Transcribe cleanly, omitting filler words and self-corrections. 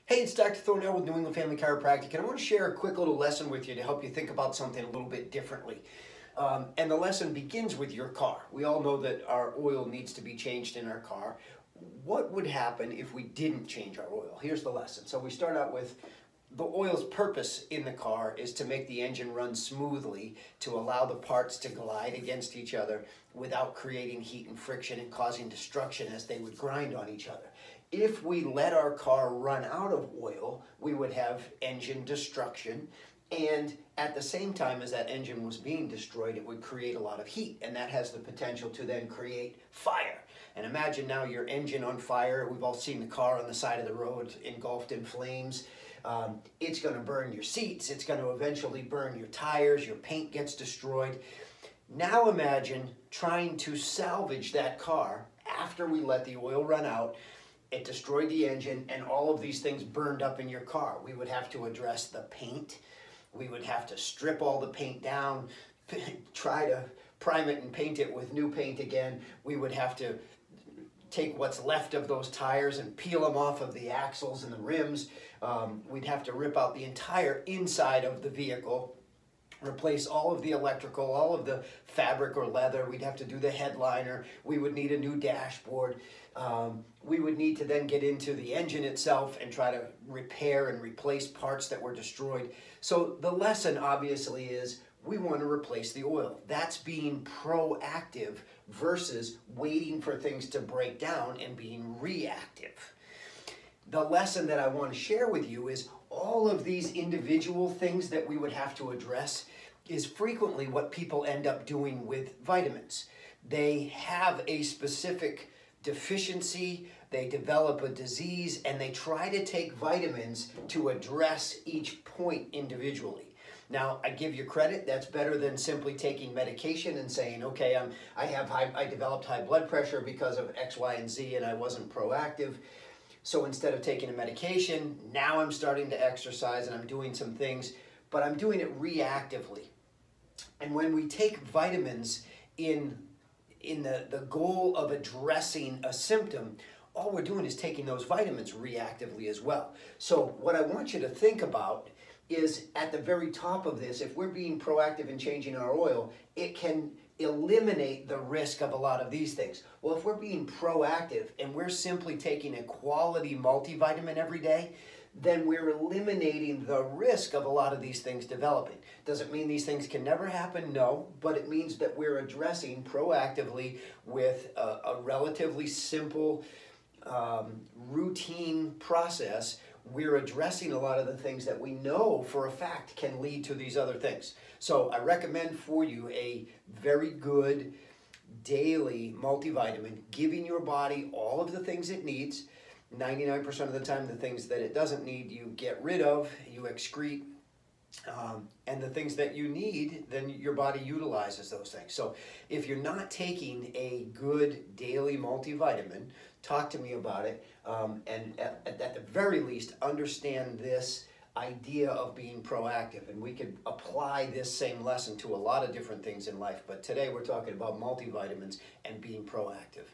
Hey, it's Dr. Thornell with New England Family Chiropractic, and I want to share a quick little lesson with you to help you think about something a little bit differently. And the lesson begins with your car. We all know that our oil needs to be changed in our car. What would happen if we didn't change our oil? Here's the lesson. So we start out with the oil's purpose in the car is to make the engine run smoothly, to allow the parts to glide against each other without creating heat and friction and causing destruction as they would grind on each other. If we let our car run out of oil, we would have engine destruction, and at the same time as that engine was being destroyed, it would create a lot of heat, and that has the potential to then create fire. And imagine now your engine on fire. We've all seen the car on the side of the road engulfed in flames. It's going to burn your seats. It's going to eventually burn your tires. Your paint gets destroyed. Now imagine trying to salvage that car after we let the oil run out. It destroyed the engine, and all of these things burned up in your car. We would have to address the paint. We would have to strip all the paint down, try to prime it and paint it with new paint again. We would have to take what's left of those tires and peel them off of the axles and the rims. We'd have to rip out the entire inside of the vehicle, replace all of the electrical, all of the fabric or leather. We'd have to do the headliner. We would need a new dashboard. We would need to then get into the engine itself and try to repair and replace parts that were destroyed. So the lesson obviously is we want to replace the oil. That's being proactive versus waiting for things to break down and being reactive. The lesson that I want to share with you is all of these individual things that we would have to address is frequently what people end up doing with vitamins. They have a specific deficiency, they develop a disease, and they try to take vitamins to address each point individually. Now, I give you credit, that's better than simply taking medication and saying, okay, I developed high blood pressure because of X, Y, and Z, and I wasn't proactive. So instead of taking a medication, now I'm starting to exercise and I'm doing some things, but I'm doing it reactively. And when we take vitamins in the goal of addressing a symptom, all we're doing is taking those vitamins reactively as well. So what I want you to think about is at the very top of this, if we're being proactive in changing our oil, it can eliminate the risk of a lot of these things. Well, if we're being proactive and we're simply taking a quality multivitamin every day, then we're eliminating the risk of a lot of these things developing. Does it mean these things can never happen? No, but it means that we're addressing proactively with a relatively simple routine process. We're addressing a lot of the things that we know for a fact can lead to these other things. So I recommend for you a very good daily multivitamin, giving your body all of the things it needs. 99% of the time, the things that it doesn't need, you get rid of, you excrete, and the things that you need, then your body utilizes those things. So if you're not taking a good daily multivitamin, talk to me about it, and at the very least, understand this idea of being proactive. And we could apply this same lesson to a lot of different things in life, but today we're talking about multivitamins and being proactive.